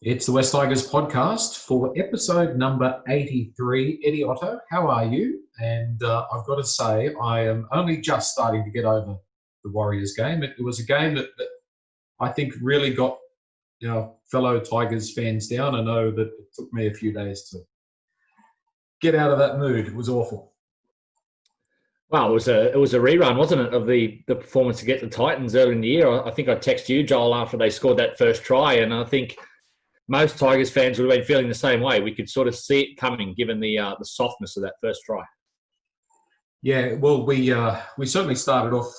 It's the West Tigers podcast for episode number 83. Eddie Otto, how are you? And I've got to say, I am only just starting to get over the Warriors game. It was a game that I think really got fellow Tigers fans down. I know that it took me a few days to get out of that mood. It was awful. Well, it was a rerun, wasn't it, of the performance against the Titans early in the year. I think I texted you, Joel, after they scored that first try, and I think most Tigers fans would have been feeling the same way. We could sort of see it coming, given the softness of that first try. Yeah, well, we certainly started off,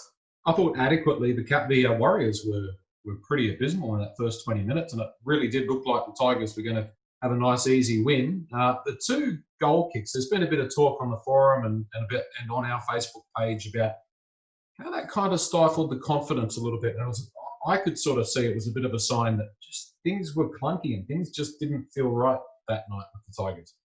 I thought, adequately. The Warriors were pretty abysmal in that first 20 minutes, and it really did look like the Tigers were going to have a nice, easy win. The two goal kicks, there's been a bit of talk on the forum and on our Facebook page about how that kind of stifled the confidence a little bit. And I could sort of see it was a bit of a sign that just things were clunky and things just didn't feel right that night with the Tigers.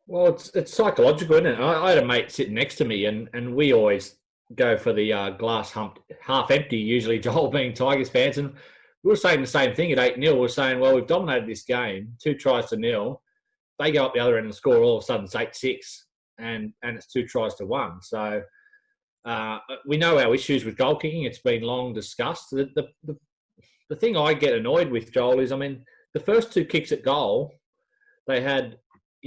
Well, it's psychological, isn't it? I had a mate sitting next to me, and we always go for the glass half empty, usually, Joel, being Tigers fans. And we were saying the same thing at 8-0. We're saying, well, we've dominated this game, 2-0. They go up the other end and score, all of a sudden it's 8-6, and it's 2-1. So we know our issues with goal kicking. It's been long discussed. The thing I get annoyed with, Joel, is, I mean, the first two kicks at goal, they had,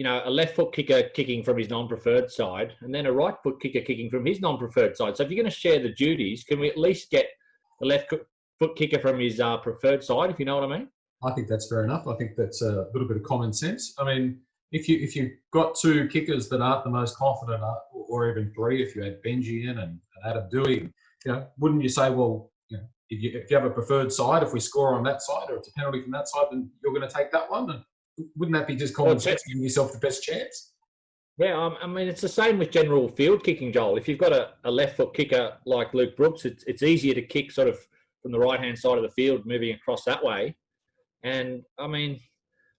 a left foot kicker kicking from his non-preferred side and then a right foot kicker kicking from his non-preferred side. So if you're going to share the duties, can we at least get the left foot kicker from his preferred side, if you know what I mean? I think that's fair enough. I think that's a little bit of common sense. I mean, if you've got two kickers that aren't the most confident, or even three, if you had Benji in and Adam Dewey, wouldn't you say, well, if you have a preferred side, if we score on that side or it's a penalty from that side, then you're going to take that one? And wouldn't that be just common sense, giving yourself the best chance? Yeah, I mean, it's the same with general field kicking, Joel. If you've got a left foot kicker like Luke Brooks, it's easier to kick sort of from the right-hand side of the field, moving across that way. And, I mean,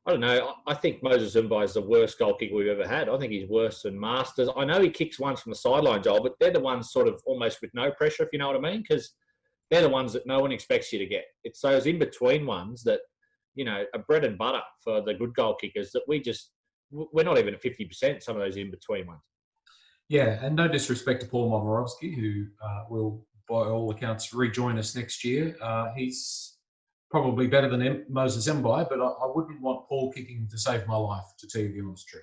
I don't know. I think Moses Zumbai is the worst goal kicker we've ever had. I think he's worse than Masters. I know he kicks ones from the sideline, Joel, but they're the ones sort of almost with no pressure, if you know what I mean, because they're the ones that no one expects you to get. It's those in-between ones that, are bread and butter for the good goal kickers that we're not even at 50%, some of those in-between ones. Yeah, and no disrespect to Paul Momirovski, who will, by all accounts, rejoin us next year. He's probably better than Moses Mbai, but I wouldn't want Paul kicking to save my life, to tell you the honest truth.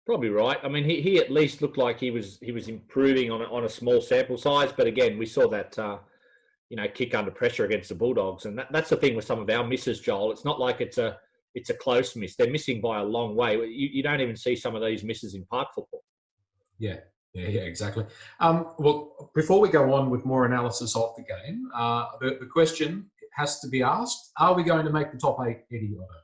Probably right. I mean, he at least looked like he was improving on a small sample size, but again, we saw that kick under pressure against the Bulldogs, and that's the thing with some of our misses, Joel. It's not like it's a close miss. They're missing by a long way. You don't even see some of these misses in park football. Yeah, exactly. Well, before we go on with more analysis of the game, the question has to be asked: are we going to make the top 8, Eddie Otto?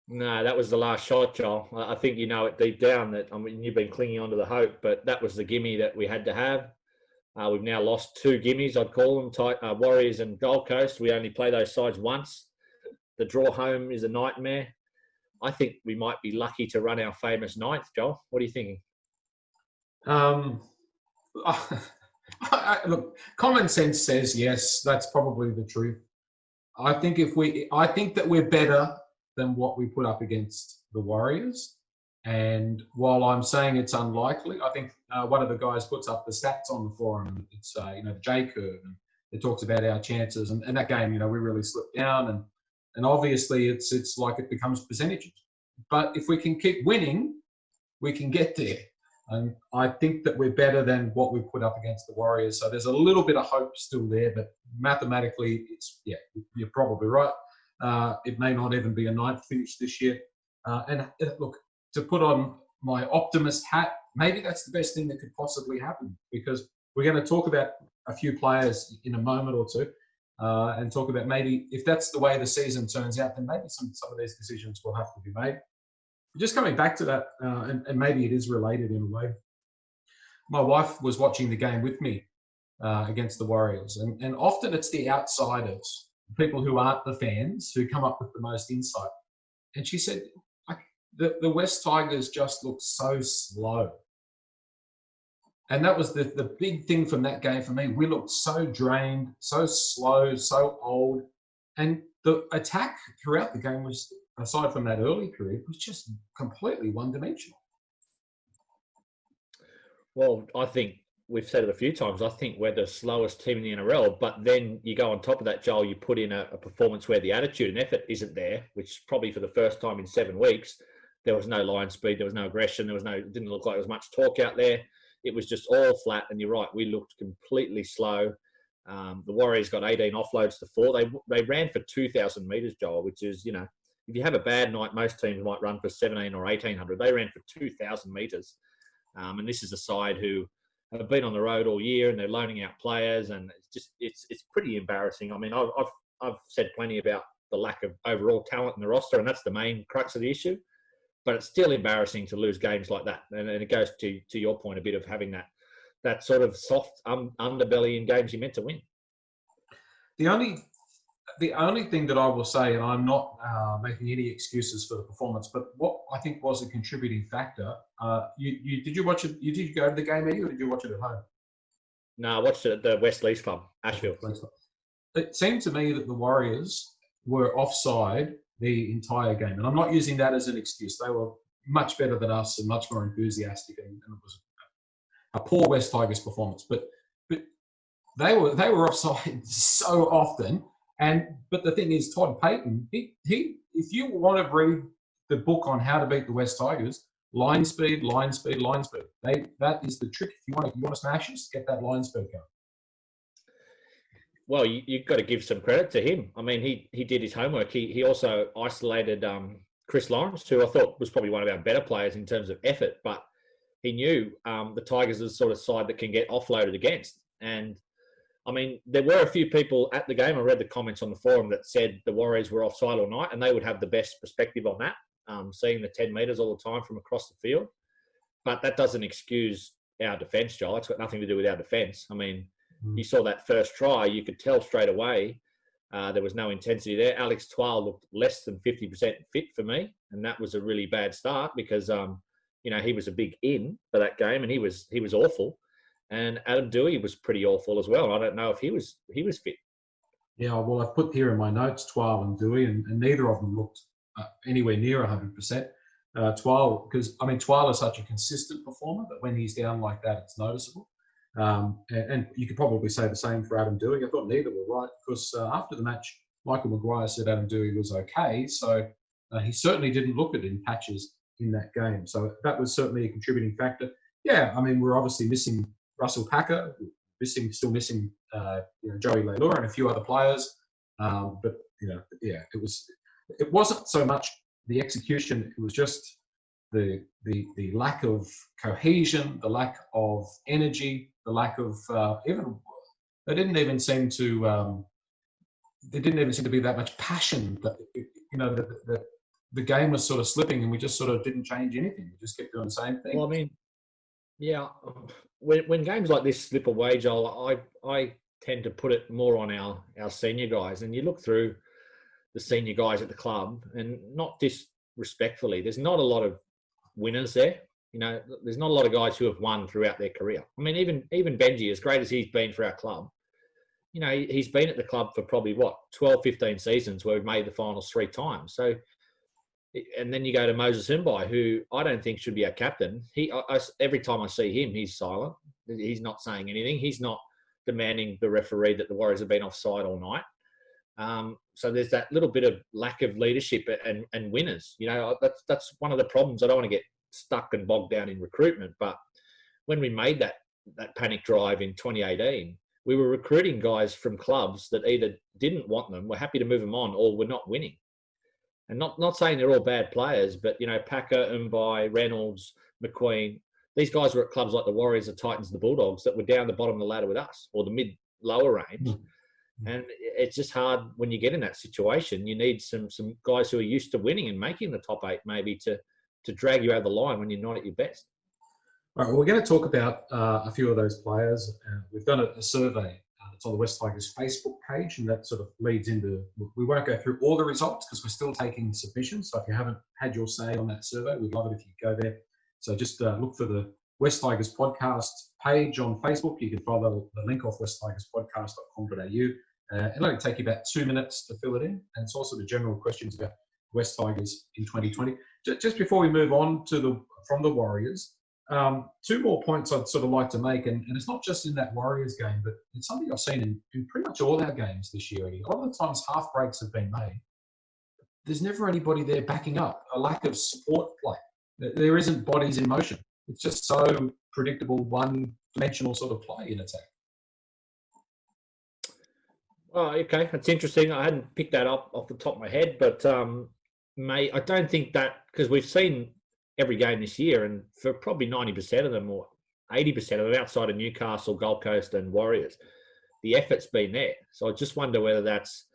No, that was the last shot, Joel. I think you know it deep down that, I mean, you've been clinging on to the hope, but that was the gimme that we had to have. We've now lost 2 gimmies, I'd call them, Warriors and Gold Coast. We only play those sides once. The draw home is a nightmare. I think we might be lucky to run our famous 9th, Joel. What are you thinking? Look, common sense says yes, that's probably the truth. I think that we're better than what we put up against the Warriors. And while I'm saying it's unlikely, I think one of the guys puts up the stats on the forum. It's the J curve, and it talks about our chances. And that game, we really slipped down, and obviously it's like it becomes percentages. But if we can keep winning, we can get there. And I think that we're better than what we put up against the Warriors. So there's a little bit of hope still there, but mathematically, you're probably right. It may not even be a 9th finish this year. And look, to put on my optimist hat, maybe that's the best thing that could possibly happen, because we're going to talk about a few players in a moment or two, and talk about maybe if that's the way the season turns out, then maybe some of these decisions will have to be made. Just coming back to that, and maybe it is related in a way. My wife was watching the game with me against the Warriors, and often it's the outsiders, people who aren't the fans, who come up with the most insight. And she said, the West Tigers just look so slow. And that was the big thing from that game for me. We looked so drained, so slow, so old. And the attack throughout the game was, aside from that early period, was just completely one-dimensional. Well, I think we've said it a few times. I think we're the slowest team in the NRL, but then you go on top of that, Joel, you put in a performance where the attitude and effort isn't there, which probably for the first time in 7 weeks, there was no line speed, there was no aggression, didn't look like there was much talk out there. It was just all flat, and you're right, we looked completely slow. The Warriors got 18 offloads to 4. They ran for 2,000 metres, Joel, which is, if you have a bad night, most teams might run for 17 or 1,800. They ran for 2,000 metres. And this is a side who have been on the road all year, and they're loaning out players, and it's pretty embarrassing. I mean, I've said plenty about the lack of overall talent in the roster, and that's the main crux of the issue. But it's still embarrassing to lose games like that, and it goes to your point a bit of having that sort of soft underbelly in games you're meant to win. The only thing that I will say, and I'm not making any excuses for the performance, but what I think was a contributing factor. Did you watch it? Did you go to the game, Eddie, or did you watch it at home? No, I watched it at the West Leeds Club, Ashfield. It seemed to me that the Warriors were offside the entire game, and I'm not using that as an excuse. They were much better than us and much more enthusiastic, and it was a poor West Tigers performance. But they were offside so often. But the thing is, Todd Payton, he if you want to read the book on how to beat the West Tigers, line speed, line speed, line speed. That is the trick. If you want to smash us, get that line speed going. Well, you've got to give some credit to him. I mean, he did his homework. He also isolated Chris Lawrence, who I thought was probably one of our better players in terms of effort, but he knew the Tigers are the sort of side that can get offloaded against. And I mean, there were a few people at the game. I read the comments on the forum that said the Warriors were offside all night, and they would have the best perspective on that, seeing the 10 metres all the time from across the field. But that doesn't excuse our defence, Joel. It's got nothing to do with our defence. I mean, you saw that first try, you could tell straight away there was no intensity there. Alex Twal looked less than 50% fit for me, and that was a really bad start because, he was a big in for that game, and he was awful. And Adam Dewey was pretty awful as well. I don't know if he was fit. Yeah, well, I've put here in my notes Twal and Dewey, and neither of them looked anywhere near 100%. Twal, because, I mean, Twal is such a consistent performer that when he's down like that, it's noticeable. And you could probably say the same for Adam Dewey. I thought neither were right because after the match, Michael Maguire said Adam Dewey was okay. So he certainly didn't look it in patches in that game. So that was certainly a contributing factor. Yeah, I mean, we're obviously missing Russell Packer, still missing Joey Leilua and a few other players. But, it wasn't so much the execution. It was just the lack of cohesion, the lack of energy, the lack of there didn't even seem to be that much passion. That the game was sort of slipping, and we just sort of didn't change anything. We just kept doing the same thing. Well, I mean, yeah, when games like this slip away, Joel, I tend to put it more on our senior guys, and you look through the senior guys at the club, and not disrespectfully, there's not a lot of winners there. There's not a lot of guys who have won throughout their career. I mean, even Benji, as great as he's been for our club, he's been at the club for probably 12, 15 seasons where we've made the finals 3 times. So, and then you go to Moses Mbai, who I don't think should be our captain. Every time I see him, he's silent. He's not saying anything. He's not demanding the referee that the Warriors have been offside all night. So there's that little bit of lack of leadership and winners. That's one of the problems. I don't want to get stuck and bogged down in recruitment, but when we made that panic drive in 2018, we were recruiting guys from clubs that either didn't want them, were happy to move them on, or were not winning. And not saying they're all bad players, but Packer, Mbai, Reynolds, McQueen, these guys were at clubs like the Warriors, the Titans, the Bulldogs that were down the bottom of the ladder with us, or the mid-lower range. And it's just hard when you get in that situation. You need some guys who are used to winning and making the top 8 maybe to drag you over the line when you're not at your best. All right, well, we're going to talk about a few of those players. We've done a survey. It's on the West Tigers Facebook page, and that sort of leads into, we won't go through all the results because we're still taking submissions. So if you haven't had your say on that survey, we'd love it if you go there. So just look for the West Tigers podcast page on Facebook. You can follow the link off westtigerspodcast.com.au. It'll only take you about 2 minutes to fill it in, and it's also the general questions about West Tigers in 2020. Just before we move on from the Warriors, 2 more points I'd sort of like to make, and it's not just in that Warriors game, but it's something I've seen in pretty much all our games this year. A lot of the times half breaks have been made. There's never anybody there backing up, a lack of support play. There isn't bodies in motion. It's just so predictable, one-dimensional sort of play in attack. Oh, okay. That's interesting. I hadn't picked that up off the top of my head, but I don't think that, because we've seen every game this year, and for probably 90% of them or 80% of them outside of Newcastle, Gold Coast and Warriors, the effort's been there. So I just wonder whether that's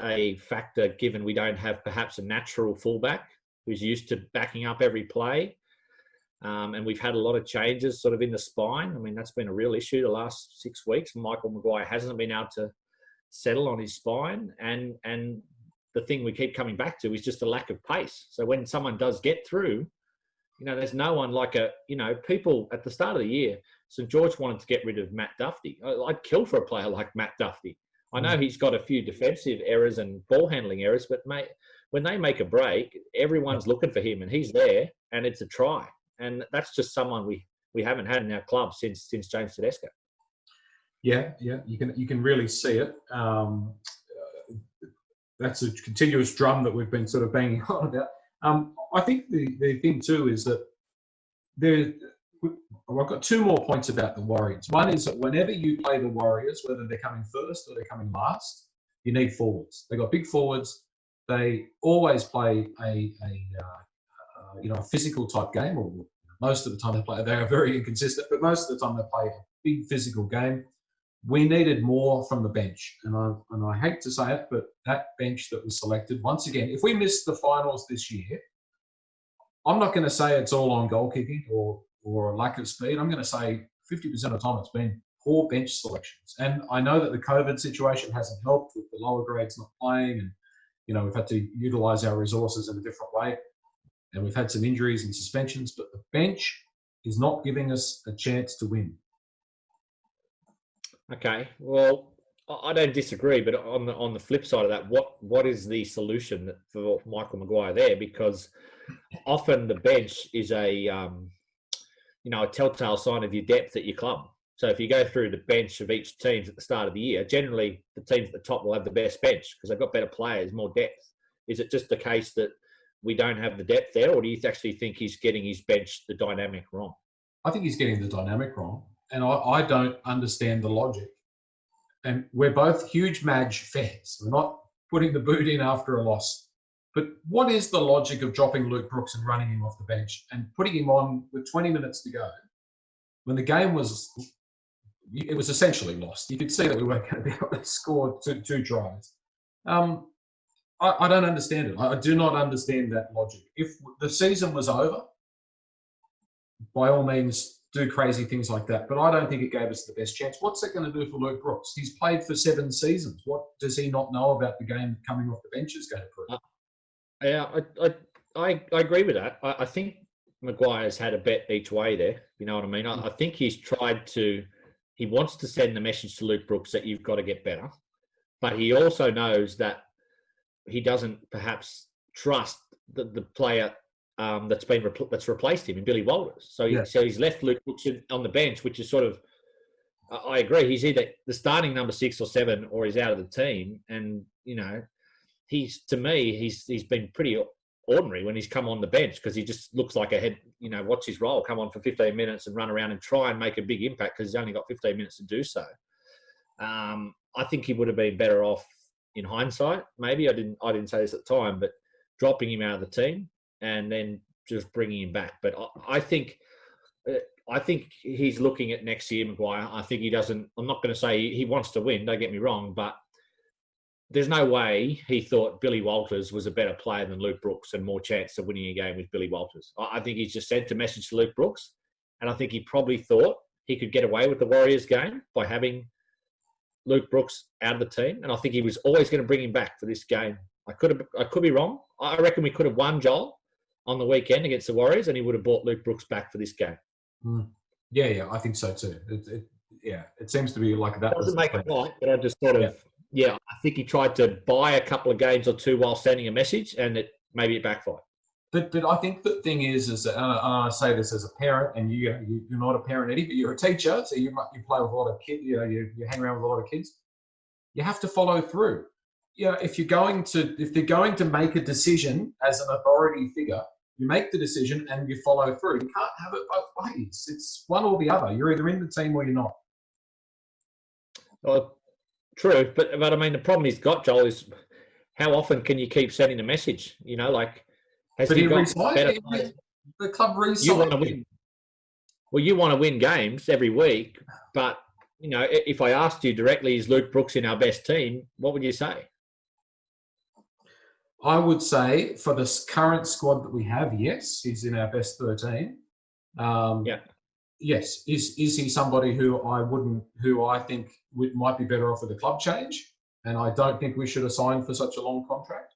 a factor, given we don't have perhaps a natural fullback who's used to backing up every play. And we've had a lot of changes sort of in the spine. I mean, that's been a real issue the last 6 weeks. Michael Maguire hasn't been able to settle on his spine. And the thing we keep coming back to is just a lack of pace. So when someone does get through, there's no one like people at the start of the year, St. George wanted to get rid of Matt Duffy. I'd kill for a player like Matt Duffy. I know he's got a few defensive errors and ball handling errors, but mate, when they make a break, everyone's looking for him, and he's there, and it's a try. And that's just someone we haven't had in our club since James Tedesco. Yeah, you can really see it. That's a continuous drum that we've been sort of banging on about. I think the thing too is that I've got 2 more points about the Warriors. One is that whenever you play the Warriors, whether they're coming first or they're coming last, you need forwards. They've got big forwards. They always play a physical type game, or most of the time they are very inconsistent, but most of the time they play a big physical game. We needed more from the bench, and I hate to say it, but that bench that was selected, once again, if we missed the finals this year, I'm not going to say it's all on goal kicking or a lack of speed. I'm going to say 50% of the time it's been poor bench selections. And I know that the COVID situation hasn't helped with the lower grades not playing, and we've had to utilise our resources in a different way, and we've had some injuries and suspensions, but the bench is not giving us a chance to win. Okay, well, I don't disagree, but on the flip side of that, what is the solution for Michael Maguire there? Because often the bench is a telltale sign of your depth at your club. So if you go through the bench of each team at the start of the year, generally the teams at the top will have the best bench because they've got better players, more depth. Is it just the case that we don't have the depth there, or do you actually think he's getting his bench, the dynamic, wrong? I think he's getting the dynamic wrong, and I don't understand the logic. And we're both huge Madge fans. We're not putting the boot in after a loss. But what is the logic of dropping Luke Brooks and running him off the bench and putting him on with 20 minutes to go when the game was essentially lost? You could see that we weren't going to be able to score two tries. I don't understand it. I do not understand that logic. If the season was over, by all means, do crazy things like that. But I don't think it gave us the best chance. What's it going to do for Luke Brooks? He's played for 7 seasons. What does he not know about the game coming off the bench is going to prove? Yeah, I agree with that. I think Maguire's had a bet each way there. You know what I mean? I think he wants to send the message to Luke Brooks that you've got to get better. But he also knows that he doesn't perhaps trust the player that's replaced him in Billy Walters. So he's left Luke Brooks on the bench, which is sort of, I agree, he's either the starting number 6 or 7 or he's out of the team. And, he's been pretty ordinary when he's come on the bench because he just looks like a head, what's his role? Come on for 15 minutes and run around and try and make a big impact because he's only got 15 minutes to do so. I think he would have been better off in hindsight. Maybe I didn't say this at the time, but dropping him out of the team and then just bringing him back. But I think he's looking at next year, Maguire. I think he doesn't. I'm not going to say he wants to win. Don't get me wrong, but there's no way he thought Billy Walters was a better player than Luke Brooks and more chance of winning a game with Billy Walters. I think he's just sent a message to Luke Brooks, and I think he probably thought he could get away with the Warriors game by having Luke Brooks out of the team, and I think he was always going to bring him back for this game. I could be wrong. I reckon we could have won, Joel, on the weekend against the Warriors, and he would have brought Luke Brooks back for this game. Mm. Yeah, I think so too. It seems to be like that. Doesn't make it right, but I just sort of, I think he tried to buy a couple of games or two while sending a message, and maybe it backfired. But I think the thing is that, and I say this as a parent, and you're not a parent, Eddie, but you're a teacher, so you play with a lot of kids, you hang around with a lot of kids. You have to follow through. If they're going to make a decision as an authority figure, you make the decision and you follow through. You can't have it both ways. It's one or the other. You're either in the team or you're not. Well, true, but I mean, the problem he's got, Joel, is how often can you keep sending a message? Has he got better players? The club resigned. You want to win. Well, you want to win games every week, but if I asked you directly, is Luke Brooks in our best team? What would you say? I would say for the current squad that we have, yes, he's in our best 13. Yes. Is he somebody who I think might be better off with a club change? And I don't think we should have signed for such a long contract.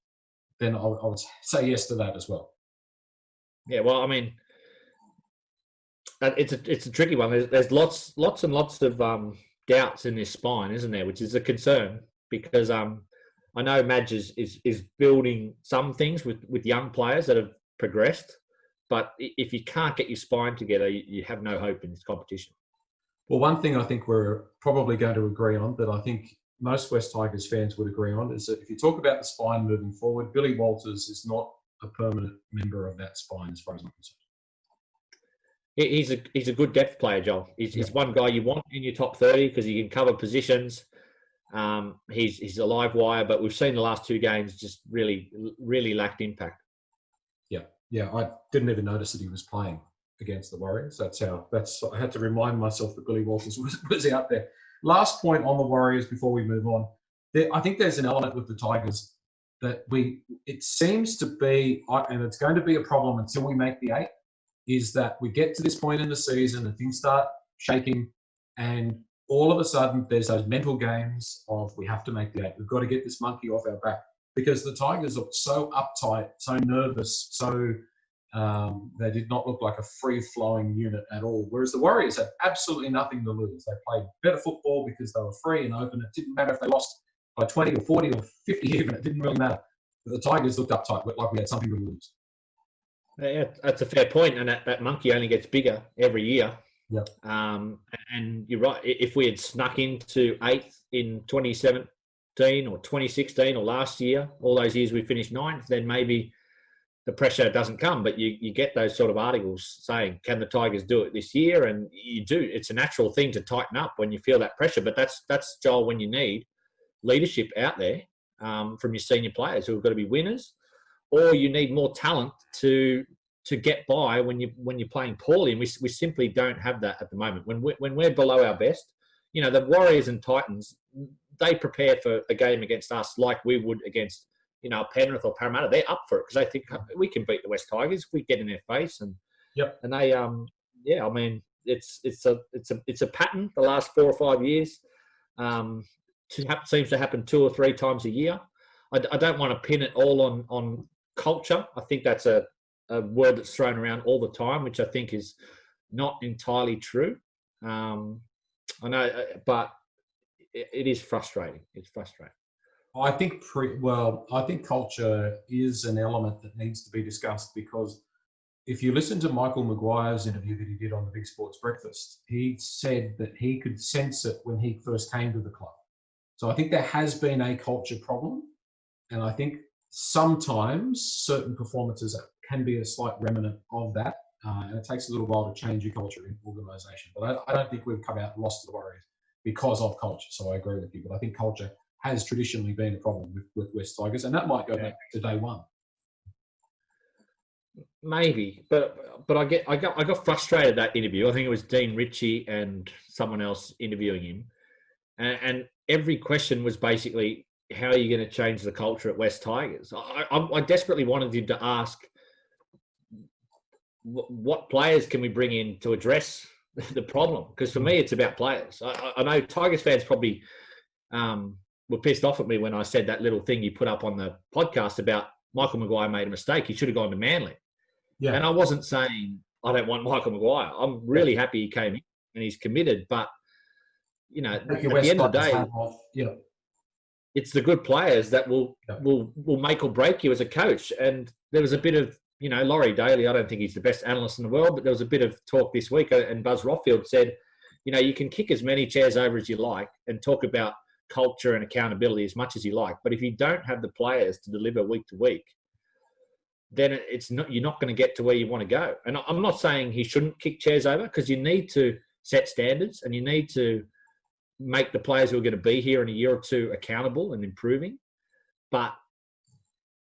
Then I would say yes to that as well. Yeah, well, I mean, it's a tricky one. There's lots and lots of doubts in this spine, isn't there? Which is a concern because I know Madge is building some things with young players that have progressed, but if you can't get your spine together, you have no hope in this competition. Well, one thing I think we're probably going to agree on that I think most West Tigers fans would agree on is that if you talk about the spine moving forward, Billy Walters is not a permanent member of that spine as far as I'm concerned. He's a good depth player, Joel. He's one guy you want in your top 30 because he can cover positions. He's a live wire, but we've seen the last two games just really, really lacked impact. Yeah. I didn't even notice that he was playing against the Warriors. I had to remind myself that Billy Walters was out there. Last point on the Warriors before we move on. I think there's an element with the Tigers that it seems to be, and it's going to be a problem until we make the 8, is that we get to this point in the season and things start shaking and all of a sudden there's those mental games of we have to make the 8. We've got to get this monkey off our back because the Tigers are so uptight, so nervous, so they did not look like a free-flowing unit at all. Whereas the Warriors had absolutely nothing to lose. They played better football because they were free and open. It didn't matter if they lost by 20 or 40 or 50 even. It didn't really matter. But the Tigers looked uptight, looked like we had something to lose. Yeah, that's a fair point, and that monkey only gets bigger every year. Yeah. And you're right. If we had snuck into 8th in 2017 or 2016 or last year, all those years we finished 9th, then maybe the pressure doesn't come. But you get those sort of articles saying, can the Tigers do it this year? And you do. It's a natural thing to tighten up when you feel that pressure. But that's Joel, when you need leadership out there from your senior players who have got to be winners, or you need more talent to get by when you're playing poorly, and we simply don't have that at the moment. When we're below our best, the Warriors and Titans, they prepare for a game against us like we would against Penrith or Parramatta. They're up for it because they think we can beat the West Tigers. We get in their face and they I mean it's a pattern the last 4 or 5 years. Seems to happen 2 or 3 times a year. I don't want to pin it all on culture. I think that's a word that's thrown around all the time, which I think is not entirely true. I know, but it is frustrating. It's frustrating. I think culture is an element that needs to be discussed because if you listen to Michael Maguire's interview that he did on the Big Sports Breakfast, he said that he could sense it when he first came to the club. So I think there has been a culture problem, and I think sometimes certain performances can be a slight remnant of that, and it takes a little while to change your culture in organisation. But I don't think we've come out and lost to the Warriors because of culture, so I agree with you. But I think culture has traditionally been a problem with West Tigers, and that might go back to day one. Maybe, but I got frustrated at that interview. I think it was Dean Ritchie and someone else interviewing him, and every question was basically, how are you going to change the culture at West Tigers? I desperately wanted him to ask, what players can we bring in to address the problem? Because for me, it's about players. I know Tigers fans probably were pissed off at me when I said that little thing you put up on the podcast about Michael Maguire made a mistake. He should have gone to Manly. Yeah. And I wasn't saying I don't want Michael Maguire. I'm really happy he came in and he's committed. But, you know, at the end of the day, yeah, it's the good players that will make or break you as a coach. And there was a bit of, you know, Laurie Daly, I don't think he's the best analyst in the world, but there was a bit of talk this week, and Buzz Rothfield said, you know, you can kick as many chairs over as you like and talk about culture and accountability as much as you like, but if you don't have the players to deliver week to week, then you're not going to get to where you want to go. And I'm not saying he shouldn't kick chairs over, because you need to set standards and you need to make the players who are going to be here in a year or two accountable and improving. But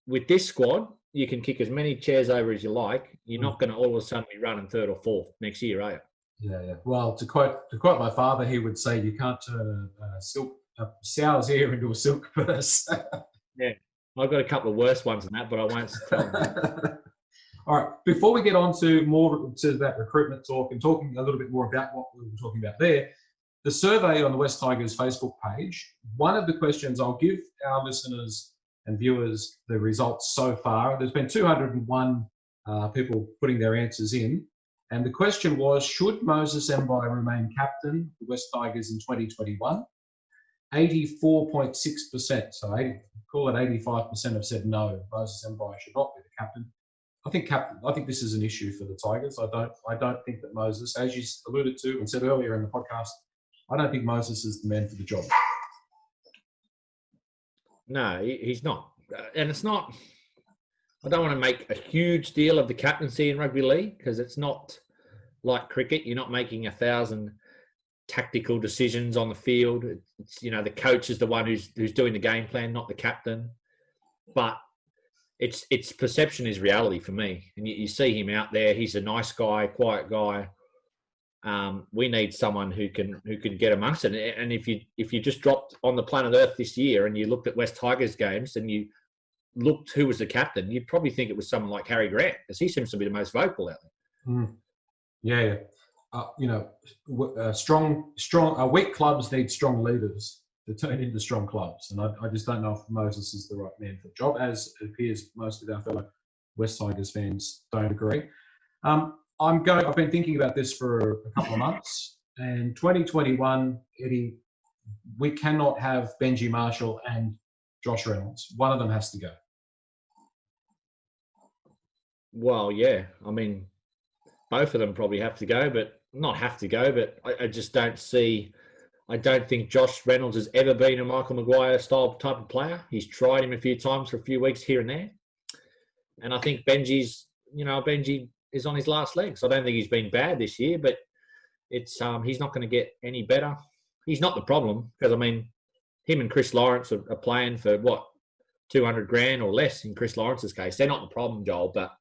with this squad, you can kick as many chairs over as you like. You're not going to all of a sudden be running third or fourth next year, are you? Yeah. Well, to quote my father, he would say, "You can't turn a sow's ear into a silk purse." Yeah, I've got a couple of worse ones than that, but I won't tell them. All right. Before we get on to more to that recruitment talk and talking a little bit more about what we were talking about there, the survey on the West Tigers Facebook page. One of the questions, I'll give our listeners and viewers the results so far. There's been 201 people putting their answers in. And the question was, should Moses Mbai remain captain of the West Tigers in 2021? 84.6%, so call it 85% have said no, Moses Mbai should not be the captain. I think this is an issue for the Tigers. I don't think that Moses, as you alluded to and said earlier in the podcast, I don't think Moses is the man for the job. No, he's not. And it's not, I don't want to make a huge deal of the captaincy in rugby league, because it's not like cricket. You're not making 1,000 tactical decisions on the field. It's, you know, the coach is the one who's doing the game plan, not the captain. But it's perception is reality for me. And you see him out there. He's a nice guy, quiet guy. We need someone who can get amongst it. And if you just dropped on the planet Earth this year and you looked at West Tigers games and you looked who was the captain, you'd probably think it was someone like Harry Grant, because he seems to be the most vocal out there. Mm. Yeah. You know, weak clubs need strong leaders to turn into strong clubs. And I just don't know if Moses is the right man for the job, as it appears most of our fellow West Tigers fans don't agree. I've been thinking about this for a couple of months, and 2021, Eddie, we cannot have Benji Marshall and Josh Reynolds. One of them has to go. Well, yeah. I mean, both of them probably have to go, but not have to go, but I just don't see. I don't think Josh Reynolds has ever been a Michael Maguire style type of player. He's tried him a few times for a few weeks here and there. And I think Benji is on his last legs. I don't think he's been bad this year, but it's he's not going to get any better. He's not the problem, because, I mean, him and Chris Lawrence are playing for, what, 200 grand or less in Chris Lawrence's case. They're not the problem, Joel, but,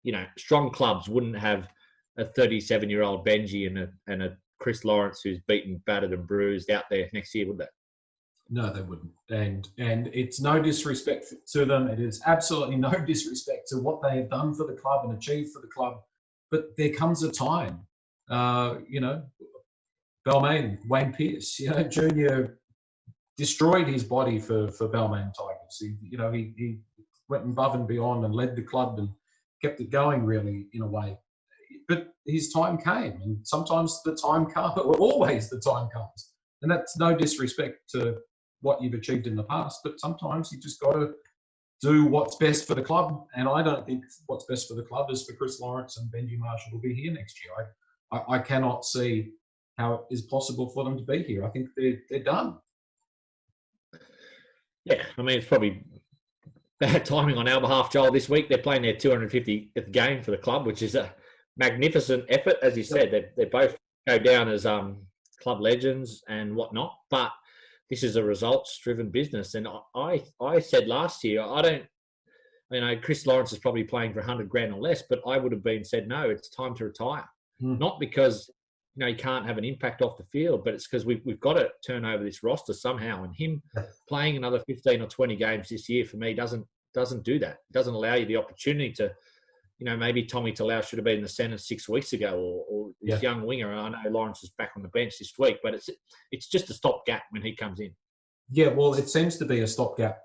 you know, strong clubs wouldn't have a 37-year-old Benji and a Chris Lawrence who's beaten, battered and bruised out there next year, would they? No, they wouldn't. And it's no disrespect to them. It is absolutely no disrespect to what they have done for the club and achieved for the club. But there comes a time, you know, Balmain, Wayne Pearce, you know, Junior destroyed his body for Balmain Tigers. He went above and beyond and led the club and kept it going, really, in a way. But his time came, and sometimes the time comes, or always the time comes. And that's no disrespect to what you've achieved in the past, but sometimes you just got to do what's best for the club. And I don't think what's best for the club is for Chris Lawrence and Benji Marshall to be here next year. I cannot see how it is possible for them to be here. I think they're done. Yeah, I mean, it's probably bad timing on our behalf, Joel. This week they're playing their 250th game for the club, which is a magnificent effort. As you said, they both go down as club legends and whatnot, but this is a results-driven business. And I said last year, Chris Lawrence is probably playing for 100 grand or less, but I would have said, no, it's time to retire. Not because, you know, he can't have an impact off the field, but it's because we've got to turn over this roster somehow. And him playing another 15 or 20 games this year, for me, doesn't do that. It doesn't allow you the opportunity to, you know, maybe Tommy Talau should have been in the centre 6 weeks ago, or this young winger. I know Lawrence is back on the bench this week, but it's just a stopgap when he comes in. Yeah, well, it seems to be a stopgap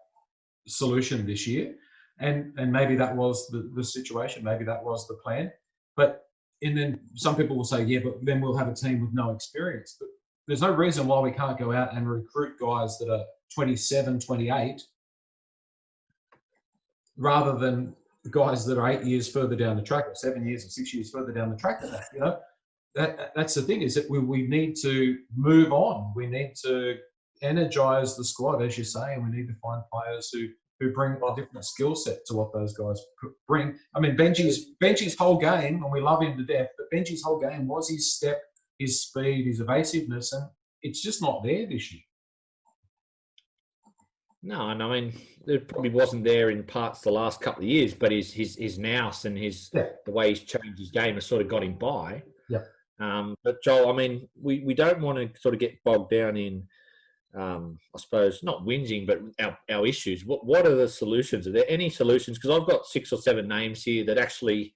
solution this year, and maybe that was the situation. Maybe that was the plan. But and then some people will say, yeah, but then we'll have a team with no experience. But there's no reason why we can't go out and recruit guys that are 27, 28, rather than guys that are 8 years further down the track, or 7 years or 6 years further down the track than that. You know, that's the thing, is that we need to move on. We need to energize the squad, as you say, and we need to find players who bring a different skill set to what those guys bring. I mean, Benji's whole game, and we love him to death, but Benji's whole game was his step, his speed, his evasiveness, and it's just not there this year. No, and I mean, it probably wasn't there in parts the last couple of years, but his nous and the way he's changed his game has sort of got him by. Yeah. But Joel, I mean, we don't want to sort of get bogged down in, I suppose, not whinging, but our issues. What are the solutions? Are there any solutions? Because I've got 6 or 7 names here that actually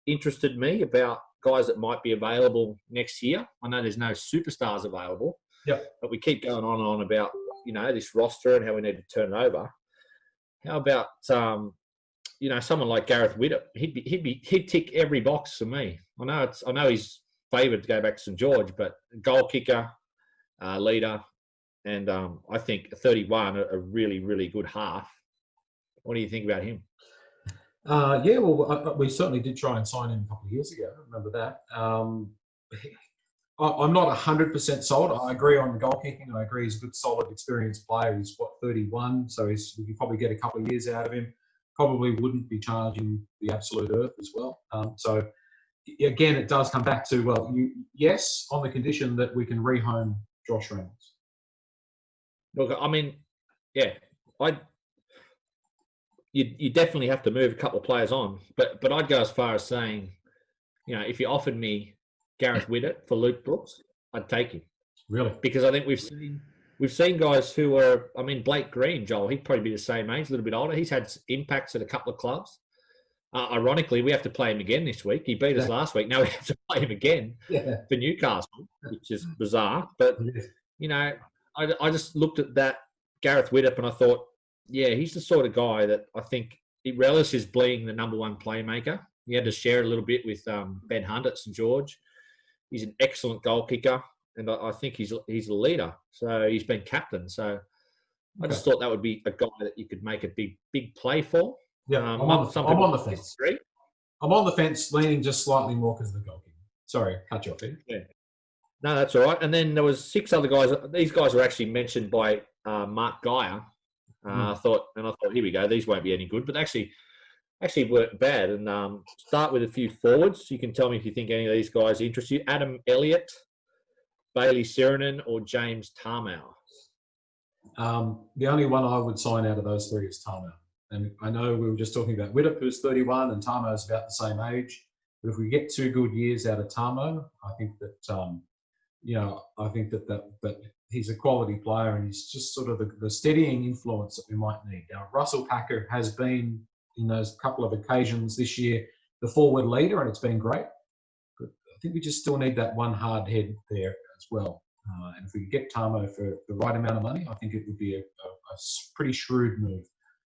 interested me about guys that might be available next year. I know there's no superstars available, but we keep going on and on about, you know, this roster and how we need to turn it over. How about, you know, someone like Gareth Widdop? He'd tick every box for me. I know he's favoured to go back to St George, but goal kicker, leader, and I think 31, a really, really good half. What do you think about him? Yeah, well, we certainly did try and sign him a couple of years ago. I remember that. I'm not 100% sold. I agree on the goal kicking. I agree he's a good, solid, experienced player. He's, 31, so we could probably get a couple of years out of him. Probably wouldn't be charging the absolute earth as well. So, again, it does come back to, well, yes, on the condition that we can rehome Josh Reynolds. Look, I mean, yeah, you definitely have to move a couple of players on, but I'd go as far as saying, you know, if you offered me Gareth Widdop for Luke Brooks, I'd take him. Really? Because I think we've seen guys who are, I mean, Blake Green, Joel, he'd probably be the same age, a little bit older. He's had impacts at a couple of clubs. Ironically, we have to play him again this week. He beat us last week. Now we have to play him again for Newcastle, which is bizarre. But, you know, I just looked at that Gareth Widdop and I thought, yeah, he's the sort of guy that I think he relishes being the number one playmaker. He had to share a little bit with Ben Hunt at St George. He's an excellent goal kicker, and I think he's a leader. So he's been captain. So I just thought that would be a guy that you could make a big play for. Yeah, I'm on the fence. I'm on the fence, leaning just slightly more because of the goal kicking. Sorry, cut you off here. Yeah. No, that's all right. And then there was 6 other guys. These guys were actually mentioned by Mark Geyer. I thought, here we go. These won't be any good, but actually weren't bad. And start with a few forwards. You can tell me if you think any of these guys interest you. Adam Elliott, Bailey Sirinen, or James Tarmow. The only one I would sign out of those 3 is Tarmow. And I know we were just talking about Widdop, who's 31, and Tarmow's about the same age. But if we get 2 good years out of Tarmow, I think that, I think that he's a quality player, and he's just sort of the steadying influence that we might need. Now, Russell Packer has been, in those couple of occasions this year, the forward leader, and it's been great. But I think we just still need that one hard head there as well. And if we could get Tarmow for the right amount of money, I think it would be a pretty shrewd move.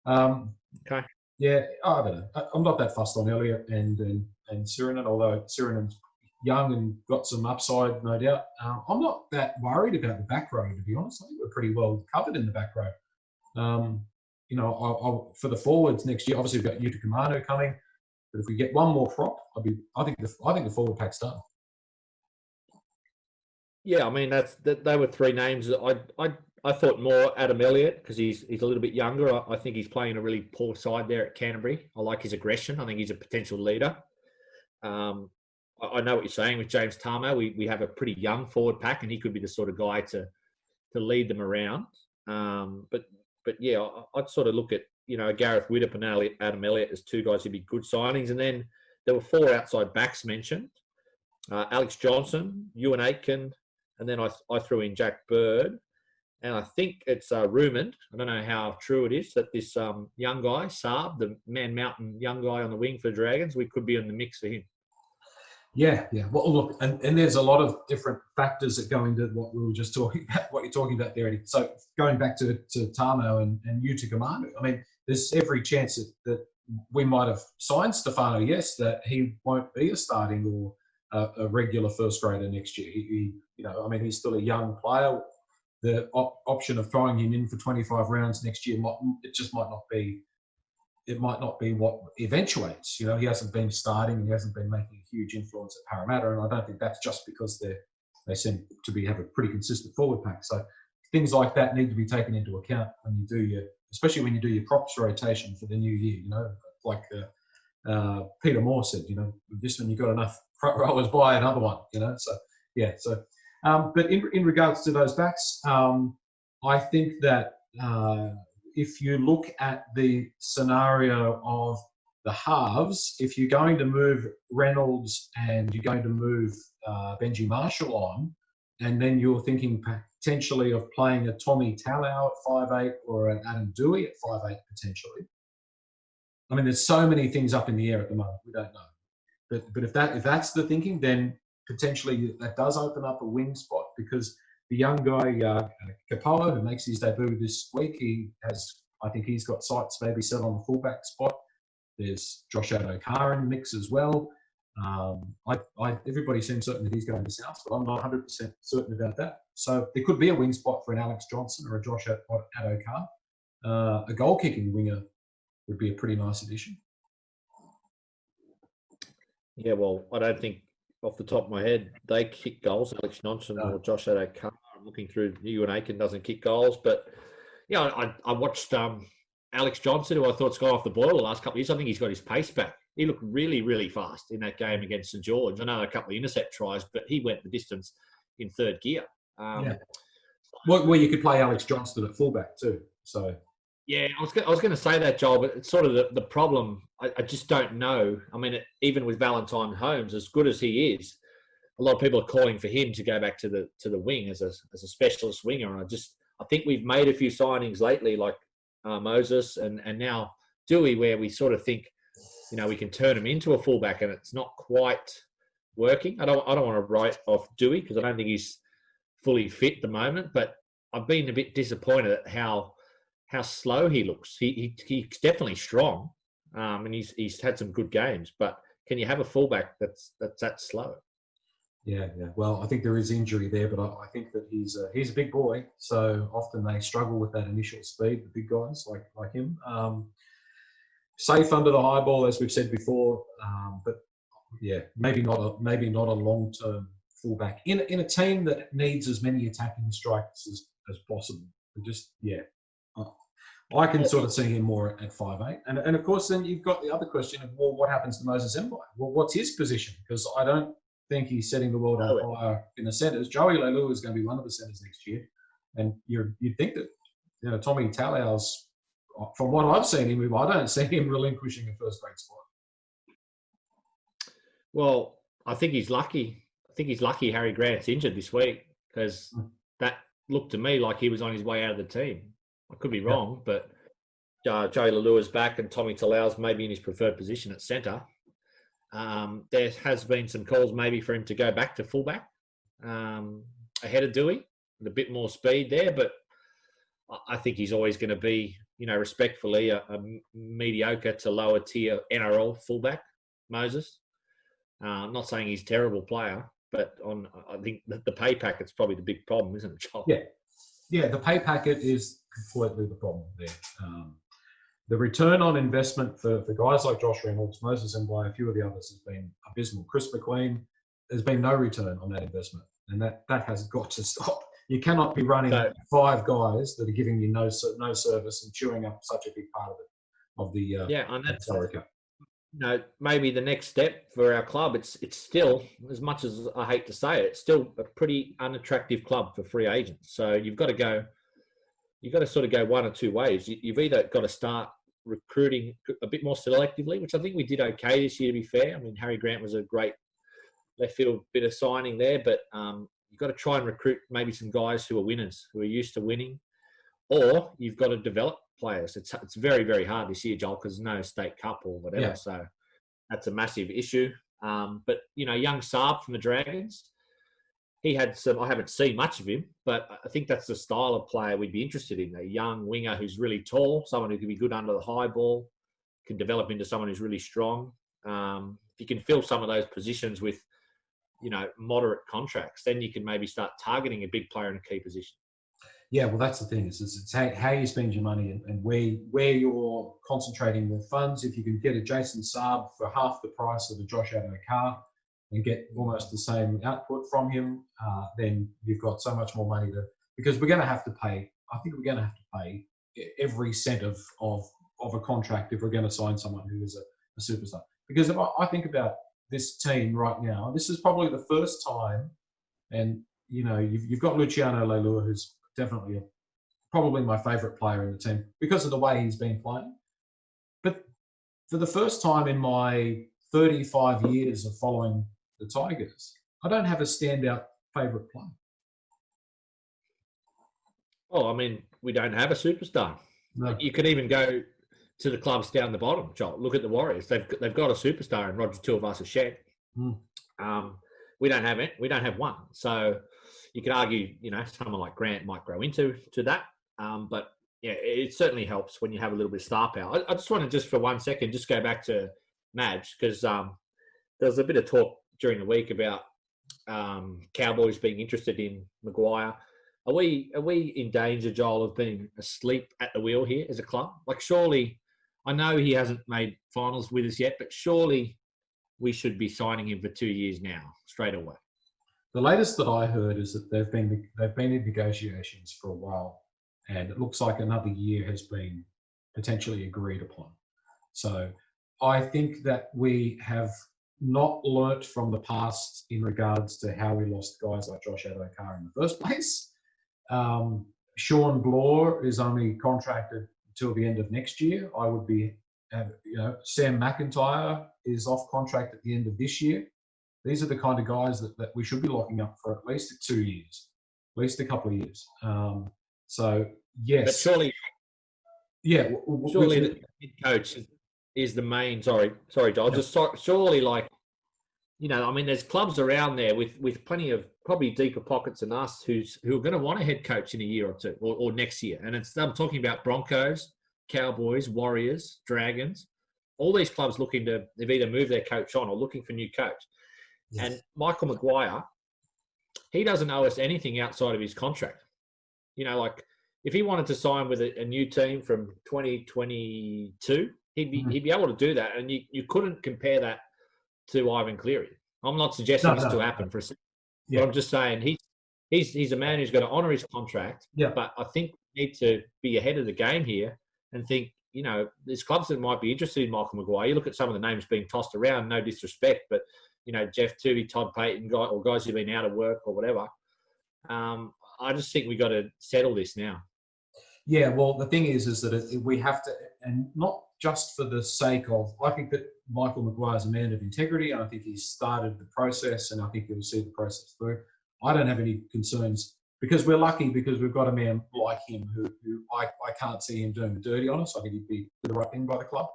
Okay. Yeah, I don't know. I'm not that fussed on Elliott and Sirinen, although Sirinen's young and got some upside, no doubt. I'm not that worried about the back row, to be honest. I think we're pretty well covered in the back row. For the forwards next year, obviously we've got Yuta Kamano coming, but if we get one more prop, I think the forward pack's done. Yeah, I mean they were 3 names. I thought more Adam Elliott because he's a little bit younger. I think he's playing a really poor side there at Canterbury. I like his aggression. I think he's a potential leader. I know what you're saying with James Tarmow. We have a pretty young forward pack, and he could be the sort of guy to lead them around. But yeah, I'd sort of look at, Gareth Widdop and Adam Elliott as 2 guys who'd be good signings. And then there were 4 outside backs mentioned. Alex Johnson, Ewan Aitken, and then I threw in Jack Bird. And I think it's rumoured, I don't know how true it is, that this young guy, Saab, the Man Mountain young guy on the wing for Dragons, we could be in the mix for him. Yeah. Well, look, and there's a lot of different factors that go into what we were just talking about, what you're talking about there, Eddie. So going back to Tarmow and Yuta Kamano, I mean, there's every chance that we might have signed Stefano, yes, that he won't be a starting or a regular first grader next year. He's still a young player. The option of throwing him in for 25 rounds next year might not be. It might not be what eventuates. He hasn't been starting and he hasn't been making a huge influence at Parramatta, and I don't think that's just because they seem to have a pretty consistent forward pack. So things like that need to be taken into account especially when you do your props rotation for the new year. Like Peter Moore said, just when you've got enough front rowers, buy another one. So yeah. So, but in regards to those backs, I think that if you look at the scenario of the halves, if you're going to move Reynolds and you're going to move Benji Marshall on, and then you're thinking potentially of playing a Tommy Talau at 5'8" or an Adam Dewey at 5'8" potentially. I mean, there's so many things up in the air at the moment. We don't know. But if that's the thinking, then potentially that does open up a wing spot, because the young guy, Kepaoa, who makes his debut this week, I think he's got sights maybe set on the fullback spot. There's Josh Adokar in the mix as well. Everybody seems certain that he's going to South, but I'm not 100% certain about that. So there could be a wing spot for an Alex Johnson or a Josh Adokar. A goal-kicking winger would be a pretty nice addition. Yeah, well, I don't think off the top of my head they kick goals. Alex Johnson or Josh Adokar. I'm looking through. Ewan Aiken doesn't kick goals, but yeah, I watched Alex Johnson, who I thought's gone off the boil the last couple of years. I think he's got his pace back. He looked really, really fast in that game against St George. I know a couple of intercept tries, but he went the distance in third gear. Well, you could play Alex Johnson at fullback too. So yeah, I was going to say that, Joel, but it's sort of the problem. I just don't know. I mean, even with Valentine Holmes, as good as he is, a lot of people are calling for him to go back to the wing as a specialist winger. And I think we've made a few signings lately, like Moses and now Dewey, where we sort of think, we can turn him into a fullback, and it's not quite working. I don't want to write off Dewey because I don't think he's fully fit at the moment, but I've been a bit disappointed at how slow he looks. He's definitely strong, and he's had some good games. But can you have a fullback that's that slow? Yeah. Well, I think there is injury there, but I think that he's a big boy, so often they struggle with that initial speed. The big guys like him, safe under the high ball, as we've said before, but yeah, maybe not a long-term fullback in a team that needs as many attacking strikes as possible. I can sort of see him more at 5'8", and of course then you've got the other question of, well, what happens to Moses Mbye? Well, what's his position? Because I don't think he's setting the world on fire in the centres. Joey Leilua is going to be one of the centres next year, and you'd think that Tommy Talau's, from what I've seen him, I don't see him relinquishing a first grade spot. Well, I think he's lucky. Harry Grant's injured this week, because that looked to me like he was on his way out of the team. I could be wrong, but Joey Leilua's back and Tommy Talau's maybe in his preferred position at centre. There has been some calls maybe for him to go back to fullback ahead of Dewey with a bit more speed there, but I think he's always going to be, respectfully, a mediocre to lower tier NRL fullback, Moses. I'm not saying he's a terrible player, but I think the pay packet's probably the big problem, isn't it, Joel? Yeah, the pay packet is completely the problem there. The return on investment for guys like Josh Reynolds, Moses Mbye, a few of the others has been abysmal. Chris McLean, there's been no return on that investment, and that has got to stop. You cannot be running 5 guys that are giving you no service and chewing up such a big part of the and that's salary cap. Maybe the next step for our club. It's still, as much as I hate to say it, it's still a pretty unattractive club for free agents. So you've got to sort of go one or two ways. You've either got to start recruiting a bit more selectively, which I think we did okay this year, to be fair. I mean, Harry Grant was a great left field bit of signing there, but you've got to try and recruit maybe some guys who are winners, who are used to winning, or you've got to develop players. It's very, very hard this year, Joel, because there's no state cup or whatever. Yeah. So that's a massive issue. But, young Saab from the Dragons, he had some, I haven't seen much of him, but I think that's the style of player we'd be interested in. A young winger who's really tall, someone who can be good under the high ball, can develop into someone who's really strong. If you can fill some of those positions with moderate contracts, then you can maybe start targeting a big player in a key position. Yeah, well, that's the thing. It's how you spend your money and where you're concentrating the funds. If you can get a Jason Saab for half the price of a Josh Adokar and get almost the same output from him, then you've got so much more money because we're going to have to pay. I think we're going to have to pay every cent of a contract if we're going to sign someone who is a superstar. Because if I think about this team right now, this is probably the first time, and you've got Luciano Leilua, who's definitely probably my favourite player in the team because of the way he's been playing. But for the first time in my 35 years of following the Tigers, I don't have a standout favourite player. Oh, I mean, we don't have a superstar. No. You could even go to the clubs down the bottom, Joel. Look at the Warriors. They've got a superstar in Roger Tuivasa-Sheck. We don't have it. We don't have one. So you could argue, someone like Grant might grow into that. But yeah, it certainly helps when you have a little bit of star power. I just want to for 1 second, just go back to Madge, because there was a bit of talk during the week about Cowboys being interested in Maguire. Are we in danger, Joel, of being asleep at the wheel here as a club? Like, surely, I know he hasn't made finals with us yet, but surely we should be signing him for 2 years now, straight away. The latest that I heard is that they've been in negotiations for a while, and it looks like another year has been potentially agreed upon. So I think that we have not learnt from the past in regards to how we lost guys like Josh Adokar in the first place. Sean Bloor is only contracted until the end of next year. I would be, Sam McIntyre is off contract at the end of this year. These are the kind of guys that we should be locking up for at least 2 years, at least a couple of years. So, yes. But surely, yeah, surely the head coach is the main. Sorry, Joel. Yeah. Surely, there's clubs around there with plenty of probably deeper pockets than us who are going to want a head coach in a year or two or next year. And I'm talking about Broncos, Cowboys, Warriors, Dragons. All these clubs they've either moved their coach on or looking for a new coach. Yes. And Michael Maguire, he doesn't owe us anything outside of his contract. If he wanted to sign with a new team from 2022, he'd be able to do that. And you couldn't compare that to Ivan Cleary. I'm not suggesting this to happen for a second. Yeah. But I'm just saying he's a man who's going to honour his contract. Yeah. But I think we need to be ahead of the game here and think, there's clubs that might be interested in Michael Maguire. You look at some of the names being tossed around, no disrespect, but, Jeff Tuvey, Todd Payton, or guys who've been out of work or whatever. I just think we got to settle this now. Yeah, well, the thing is that we have to, and not just for the sake of, I think that Michael Maguire is a man of integrity, and I think he's started the process, and I think he'll see the process through. I don't have any concerns because we're lucky because we've got a man like him who I can't see him doing the dirty on us. I think he'd be the right thing by the club.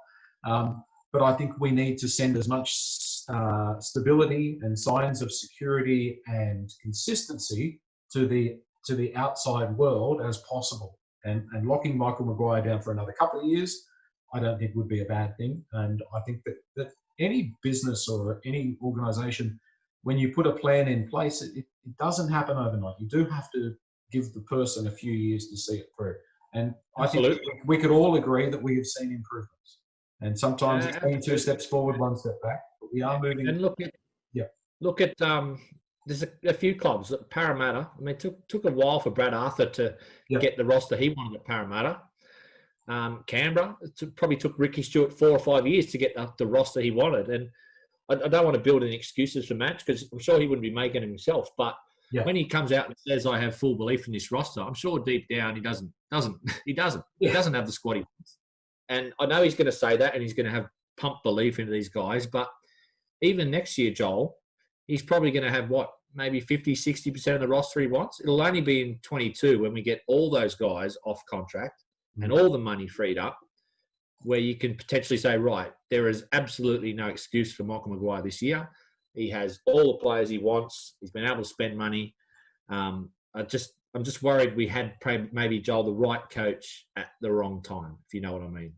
But I think we need to send as much stability and signs of security and consistency to the outside world as possible. And locking Michael Maguire down for another couple of years, I don't think would be a bad thing. And I think that any business or any organisation, when you put a plan in place, it doesn't happen overnight. You do have to give the person a few years to see it through. And Absolutely. I think we could all agree that we have seen improvements. And sometimes it's been 2 steps forward, 1 step back. But we are moving. And look at there's a few clubs. Parramatta. I mean, it took a while for Brad Arthur to get the roster he wanted at Parramatta. Canberra, probably took Ricky Stewart 4 or 5 years to get the roster he wanted. And I don't want to build any excuses for Match because I'm sure he wouldn't be making them himself. But when he comes out and says, I have full belief in this roster, I'm sure deep down he doesn't have the squad he wants. And I know he's going to say that and he's going to have pumped belief into these guys. But even next year, Joel, he's probably going to have maybe 50, 60% of the roster he wants. It'll only be in 22 when we get all those guys off contract and all the money freed up, where you can potentially say, right, there is absolutely no excuse for Michael Maguire this year. He has all the players he wants. He's been able to spend money. I'm just worried we had maybe, Joel, the right coach at the wrong time, if you know what I mean.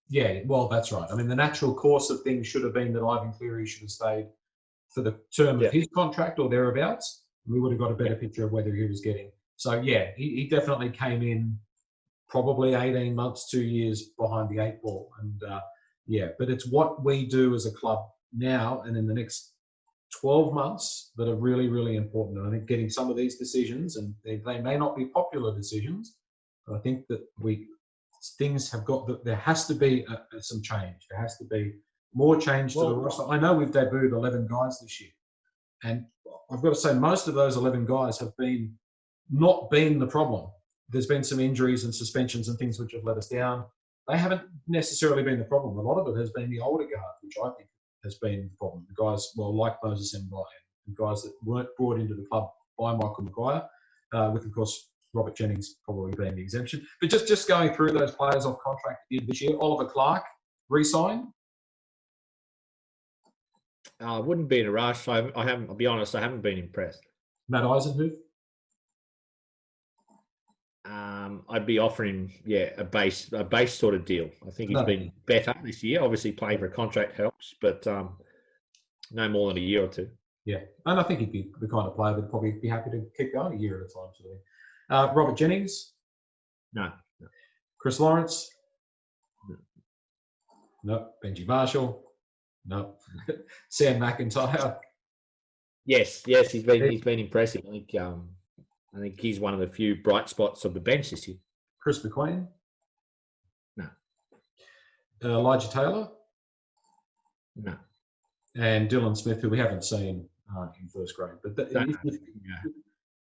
Yeah, well, that's right. I mean, the natural course of things should have been that Ivan Cleary should have stayed for the term of his contract or thereabouts, we would have got a better picture of whether he was getting. So, yeah, he definitely came in probably 18 months, 2 years behind the 8 ball. And, but it's what we do as a club now and in the next 12 months that are really, really important. And I think getting some of these decisions, and they may not be popular decisions, but I think that things have got, there has to be some change. There has to be more change to the roster. I know we've debuted 11 guys this year, and I've got to say most of those 11 guys have not been the problem. There's been some injuries and suspensions and things which have let us down. They haven't necessarily been the problem. A lot of it has been the older guard, which I think has been the problem. The guys, like Moses and Brian, and guys that weren't brought into the club by Michael Maguire, with, of course, Robert Jennings probably being the exemption. But just going through those players off contract this year, Oliver Clark, re-signed. I wouldn't be in a rush. I'll be honest, I haven't been impressed. Matt Eisenhuth? I'd be offering a base sort of deal. I think he's been better this year. Obviously, playing for a contract helps, but no more than a year or two. Yeah, and I think he'd be the kind of player that'd probably be happy to keep going a year at a time. Sort of. Robert Jennings? No. Chris Lawrence? No. Benji Marshall? No. Sam McIntyre? Yes, he's been impressive. I think he's one of the few bright spots of the bench this year. Chris McQueen? No. Elijah Taylor? No. And Dylan Smith, who we haven't seen in first grade. But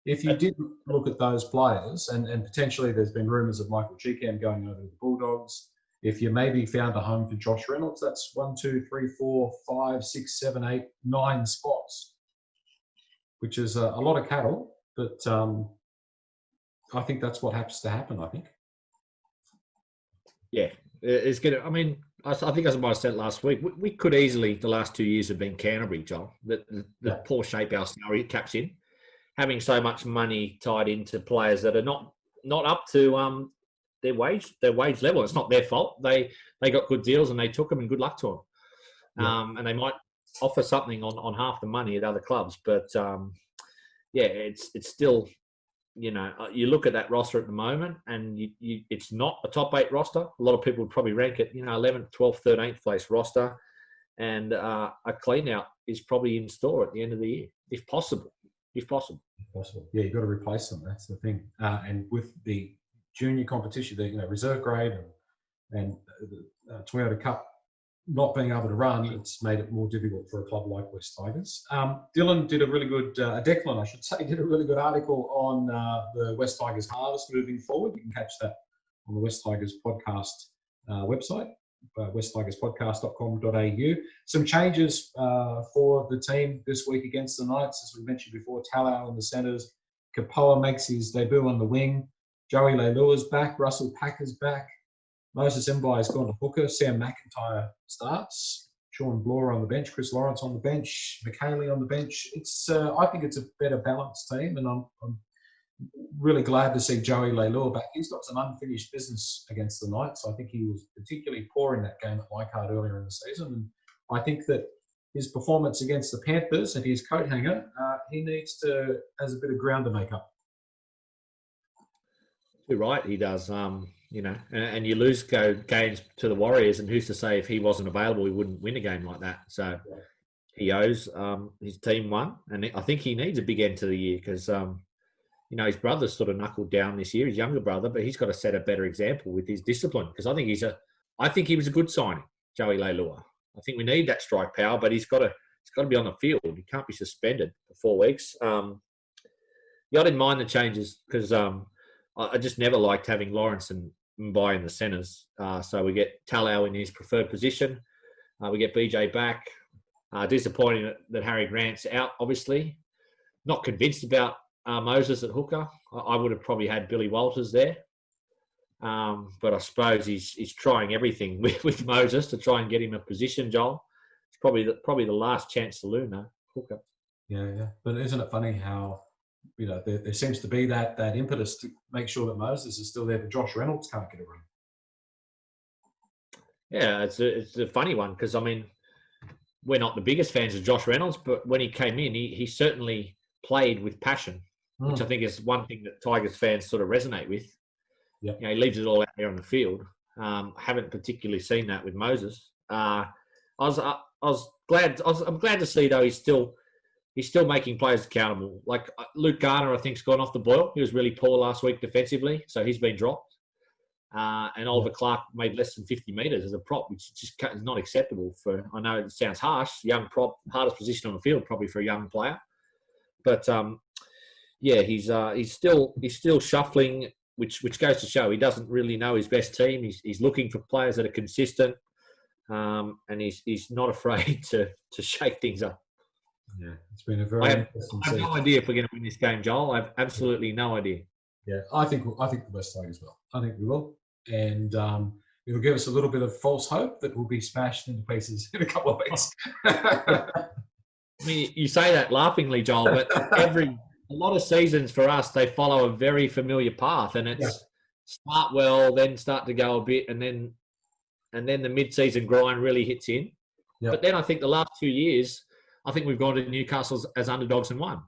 if you did look at those players, and potentially there's been rumours of Michael Cheekham going over to the Bulldogs, if you maybe found a home for Josh Reynolds, that's 1, 2, 3, 4, 5, 6, 7, 8, 9 spots, which is a lot of cattle. But I think that's what has to happen, I think. Yeah, it's going to, I mean, I think as I might have said last week, we could easily, the last 2 years have been Canterbury, John, the poor shape our salary caps in, having so much money tied into players that are not up to their wage level. It's not their fault. They got good deals and they took them, and good luck to them. And they might offer something on half the money at other clubs, but it's still, you look at that roster at the moment, and it's not a top 8 roster. A lot of people would probably rank it, 11th, 12th, 13th place roster, and a clean out is probably in store at the end of the year, if possible. If possible. Yeah, you've got to replace them. That's the thing. And with the junior competition, the reserve grade and the Toyota Cup not being able to run, it's made it more difficult for a club like West Tigers. Dylan did a really good, Declan, I should say, did a really good article on the West Tigers harvest moving forward. You can catch that on the West Tigers podcast website, westtigerspodcast.com.au. Some changes for the team this week against the Knights, as we mentioned before. Talau in the centres. Kepaoa makes his debut on the wing. Joey Leilua's back. Russell Packer's back. Moses Mbai has gone to hooker. Sam McIntyre starts. Sean Bloor on the bench. Chris Lawrence on the bench. McHaley on the bench. I think it's a better balanced team, and I'm really glad to see Joey Leilua back. He's got some unfinished business against the Knights. I think he was particularly poor in that game at Leichhardt earlier in the season, and I think that his performance against the Panthers and his coat hanger, he has a bit of ground to make up. You're right, he does. And you lose games to the Warriors, and who's to say if he wasn't available, he wouldn't win a game like that. So he owes his team one, and I think he needs a big end to the year because, his brother's sort of knuckled down this year, his younger brother, but he's got to set a better example with his discipline because I think he was a good signing, Joey Leilua. I think we need that strike power, but he's got to be on the field. He can't be suspended for 4 weeks. I didn't mind the changes because I just never liked having Lawrence and Mbai in the centres. So we get Talau in his preferred position. We get BJ back. Disappointing that Harry Grant's out, obviously. Not convinced about Moses at hooker. I would have probably had Billy Walters there. But I suppose he's trying everything with Moses to try and get him a position, Joel. It's probably the last chance to learn, hooker. Yeah. But isn't it funny how there seems to be that impetus to make sure that Moses is still there, but Josh Reynolds can't get a run. Yeah, it's a funny one because, I mean, we're not the biggest fans of Josh Reynolds, but when he came in, he certainly played with passion, which I think is one thing that Tigers fans sort of resonate with. Yep. He leaves it all out there on the field. Haven't particularly seen that with Moses. I'm glad to see though he's still making players accountable. Like Luke Garner, I think's gone off the boil. He was really poor last week defensively, so he's been dropped. And Oliver Clark made less than 50 metres as a prop, which just is not acceptable for. I know it sounds harsh, young prop, hardest position on the field probably for a young player, but he's still shuffling, which goes to show he doesn't really know his best team. He's looking for players that are consistent, and he's not afraid to shake things up. Yeah, it's been a very interesting I have no idea if we're going to win this game, Joel. I have absolutely no idea. Yeah, I think the West Tigers will. I think we will. And it'll give us a little bit of false hope that we'll be smashed into pieces in a couple of weeks. I mean, you say that laughingly, Joel, but a lot of seasons for us, they follow a very familiar path, and it's start well, then start to go a bit, and then the mid-season grind really hits in. Yep. But then I think the last 2 years, I think we've gone to Newcastle as underdogs and won.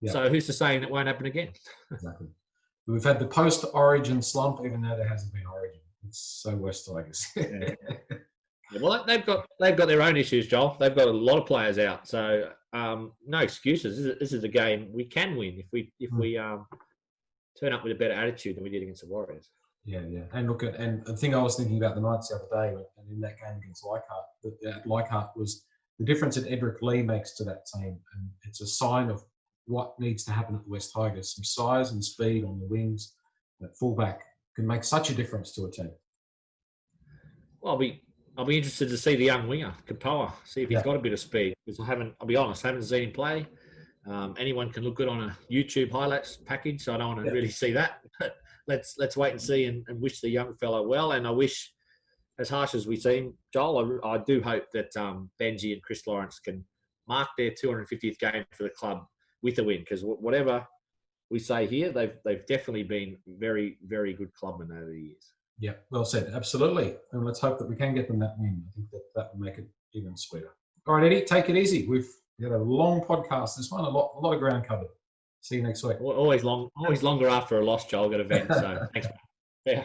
Yep. So who's to say that won't happen again? Exactly. We've had the post-Origin slump, even though there hasn't been Origin. It's so West Tigers. Well, they've got their own issues, Joel. They've got a lot of players out, so no excuses. This is a game we can win if we turn up with a better attitude than we did against the Warriors. Yeah. And look and the thing I was thinking about the Knights the other day, and in that game against Leichhardt was the difference that Edric Lee makes to that team, and it's a sign of what needs to happen at the West Tigers. Some size and speed on the wings at fullback can make such a difference to a team. Well, I'll be interested to see the young winger, Kepaoa, see if he's got a bit of speed. Because I'll be honest, I haven't seen him play. Anyone can look good on a YouTube highlights package, so I don't want to really see that. But let's wait and see and wish the young fellow well. And I wish, as harsh as we seem, Joel, I do hope that Benji and Chris Lawrence can mark their 250th game for the club with a win, because whatever we say here, they've definitely been very, very good clubmen over the years. Yeah, well said. Absolutely. And let's hope that we can get them that win. I think that will make it even sweeter. All right, Eddie, take it easy. We've got a long podcast. This one, a lot of ground covered. See you next week. Always longer after a loss, Joel. Got a vent. So thanks. Yeah.